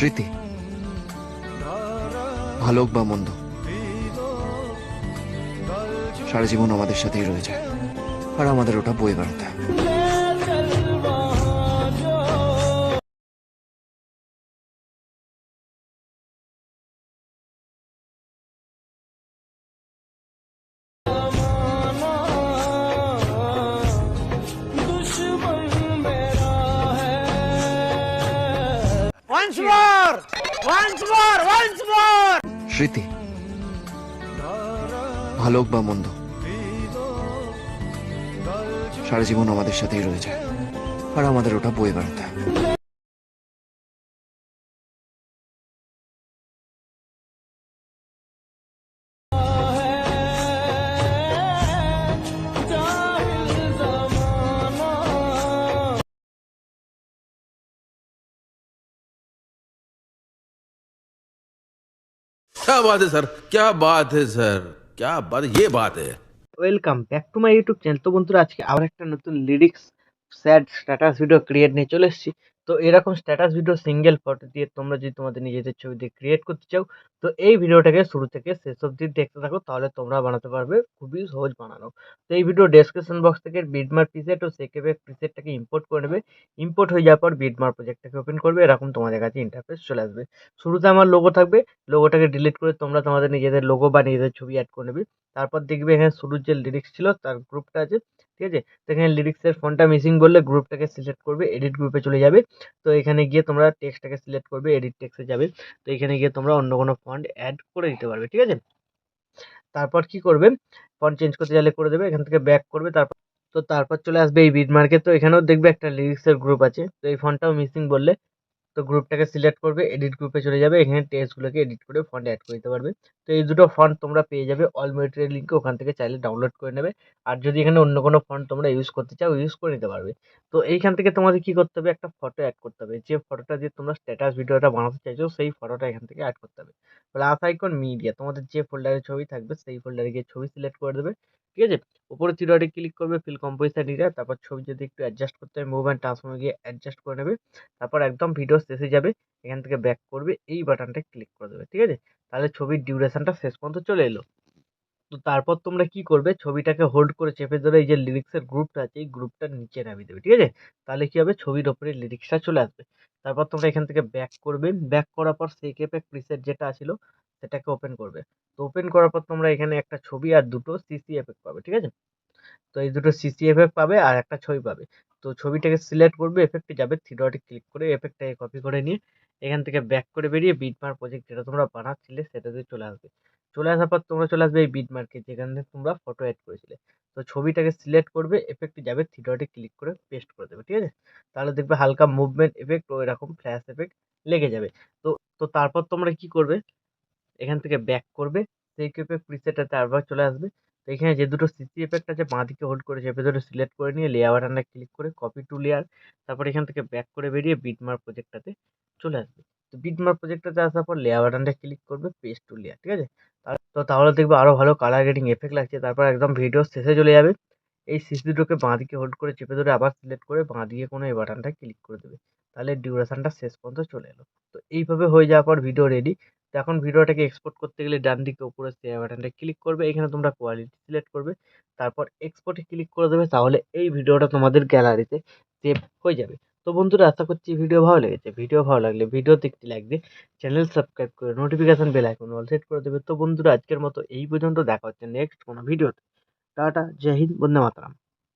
স্মৃতি, ভালো হোক বা মন্দ, সারা জীবন আমাদের সাথেই রয়ে যায়। আর আমাদের ওটা বয়ে বেড়াতে হয়। Once more! Once more! Once more! স্মৃতি, ভালো হোক বা মন্দ, সারা জীবন আমাদের সাথেই রয়ে যায়। আর আমাদের ওটা বয়ে বেড়াতে হয়। क्या बात है सर, क्या बात है सर, क्या बात, ये बात है। Welcome back to my YouTube channel. তো বন্ধুরা, আজকে আবার একটা নতুন lyrics sad status video create নিয়ে চলে এসেছি। তো এরকম স্ট্যাটাস ভিডিও সিঙ্গেল ফটো দিয়ে তোমরা যদি তোমাদের নিজেদের ছবি দিয়ে ক্রিয়েট করতে চাও, তো এই ভিডিওটাকে শুরু থেকে শেষ অবধি দেখতে থাকো, তাহলে তোমরা বানাতে পারবে। খুবই সহজ বানানো। তো এই ভিডিও ডেসক্রিপশন বক্স থেকে বিটমার প্রিসেট ও সেকেপে প্রিসেটটাকে ইম্পোর্ট করে নেবে। ইম্পোর্ট হয়ে যাওয়ার পর বিটমার প্রজেক্টটাকে ওপেন করবে, এরকম তোমাদের কাছে ইন্টারফেস চলে আসবে। শুরুতে আমার লোগো থাকবে, লোগোটাকে ডিলিট করে তোমরা তোমাদের নিজেদের লোগো বা নিজেদের ছবি অ্যাড করে নেবে। তারপর দেখবে এখানে শুরুর যে লিরিক্স ছিল তার গ্রুপটা আছে, ঠিক আছে? তো এখানে লিরিক্সের ফন্টটা মিসিং বললে গ্রুপটাকে সিলেক্ট করবে, এডিট গ্রুপে চলে যাবে। তো এখানে গিয়ে তোমরা টেক্সটটাকে সিলেক্ট করবে, এডিট টেক্সটে যাবে। তো এখানে গিয়ে তোমরা অন্য কোনো ফন্ট অ্যাড করে দিতে পারবে, ঠিক আছে? তারপর কি করবে, ফন্ট চেঞ্জ করতে চাইলে করে দেবে, এখান থেকে ব্যাক করবে। তারপর চলে আসবে এই বিটমার্কে। তো এখানেও দেখবে একটা লিরিক্সের গ্রুপ আছে, তো এই ফন্টটাও মিসিং বললে তো গ্রুপটাকে সিলেক্ট করবে, এডিট গ্রুপে চলে যাবে, এখানে টেক্সটগুলোকে এডিট করে ফন্ট অ্যাড করে দিতে পারবে। তো এই দুটো ফন্ট তোমরা পেয়ে যাবে অল মেটেরিয়াল লিঙ্কে, ওখান থেকে চাইলে ডাউনলোড করে নেবে। আর যদি এখানে অন্য কোনো ফন্ট তোমরা ইউজ করতে চাও, ইউজ করে নিতে পারবে। তো এইখান থেকে তোমাদের কি করতে হবে, একটা ফটো অ্যাড করতে হবে। যে ফটোটা দিয়ে তোমরা স্ট্যাটাস ভিডিওটা বানাতে চাইছো, সেই ফটোটা এখান থেকে অ্যাড করতে হবে। প্লাস আইকন মিডিয়া, তোমাদের যে ফোল্ডারে ছবি থাকবে সেই ফোল্ডারে গিয়ে ছবি সিলেক্ট করে দেবে, ঠিক আছে? উপরে থ্রি ডটে ক্লিক করবে, ফিল কম্পোজিশন এরিয়া, তারপর ছবি যদি একটু অ্যাডজাস্ট করতে হয়, মুভ অ্যান্ড ট্রান্সফর্মে গিয়ে অ্যাডজাস্ট করে নেবে। তারপর একদম ভিডিও শেষে যাবে, এখান থেকে ব্যাক করবে, এই বাটনটা ক্লিক করে দেবে, ঠিক আছে? তাহলে ছবির ডিউরেশনটা শেষ পর্যন্ত চলে এলো। তো তারপর তোমরা কি করবে, ছবিটাকে হোল্ড করে চেপে ধরে এই যে লিরিক্সের গ্রুপটা আছে, এই গ্রুপটা নিচে নামিয়ে দেবে, ঠিক আছে? তাহলে কি হবে, ছবির ওপরে লিরিক্সটা চলে আসবে। তারপর তোমরা এখান থেকে ব্যাক করবে, ব্যাক করার পর সেকেপে প্রিসেট যেটা ছিল সেটাকে ওপেন করবে। তো ওপেন করার পর তোমরা এখানে একটা ছবি আর দুটো সিসি এফেক্ট পাবে, ঠিক আছে? তো এই দুটো সিসি এফেক্ট পাবে আর একটা ছবি পাবে। তো ছবিটাকে সিলেক্ট করবে, এফেক্টে যাবে, থ্রি ডটে ক্লিক করে এফেক্টটাকে কপি করে নিয়ে এখান থেকে ব্যাক করে বেরিয়ে বিটমার্ক প্রজেক্ট যেটা তোমরা বানাচ্ছিলে সেটাতে চলে আসবে। চলে আসার পর তোমরা চলে আসবে এই বিটমার্কে, যেখানে তোমরা ফটো অ্যাড করেছিলে। তো ছবিটাকে সিলেক্ট করবে, এফেক্টে যাবে, থ্রি ডটে ক্লিক করে পেস্ট করে দেবে, ঠিক আছে? তাহলে দেখবে হালকা মুভমেন্ট এফেক্ট ও এরকম ফ্ল্যাশ এফেক্ট লেগে যাবে। তো তো তারপর তোমরা কি করবে, এখান থেকে ব্যাক করবে, সেই ইফেক্ট প্রিসেটটাতে আবার চলে আসবে। তো এখানে যে দুটো সিসি এফেক্ট আছে বাঁদিকে হোল্ড করে চেপে ধরে সিলেক্ট করে নিয়ে লেয়ার বাটনটা ক্লিক করে কপি টু লেয়ার, তারপর এখান থেকে ব্যাক করে বেরিয়ে বিটমার্ক প্রজেক্টটাতে চলে আসবে। তো বিটমার্ক প্রজেক্টটাতে আসার পর লেয়ার বাটনটা ক্লিক করবে, পেস্ট টু লেয়ার, ঠিক আছে? তো তাহলে দেখবে আরো ভালো কালার গ্রেডিং এফেক্ট লাগছে। তারপর একদম ভিডিও শেষে চলে যাবে, এই সিসি দুটোকে বাঁদিকে হোল্ড করে চেপে ধরে আবার সিলেক্ট করে বাঁদিকে কোনো এই বাটনটা ক্লিক করে দেবে। তাহলে ডিউরেশনটা শেষ পর্যন্ত চলে এলো। তো এইভাবে হয়ে যাওয়ার পর ভিডিও রেডি। তো এখন ভিডিওটাকে এক্সপোর্ট করতে গেলে ডান দিকে উপরে শেয়ার বাটনটা ক্লিক করবে, এখানে তোমরা কোয়ালিটি সিলেক্ট করবে, তারপর এক্সপোর্টে ক্লিক করে দেবে। তাহলে এই ভিডিওটা তোমাদের গ্যালারিতে সেভ হয়ে যাবে। তো বন্ধুরা, আশা করছি ভিডিও ভালো লেগেছে। ভিডিও ভালো লাগলে ভিডিওতে একটি লাইক দিয়ে চ্যানেল সাবস্ক্রাইব করে notification bell icon all set করে দেবে। তো বন্ধুরা, আজকের মতো এই পর্যন্ত, দেখা হচ্ছে নেক্সট কোনো ভিডিওতে। টাটা, জয় হিন্দ, বন্দে মাতরম।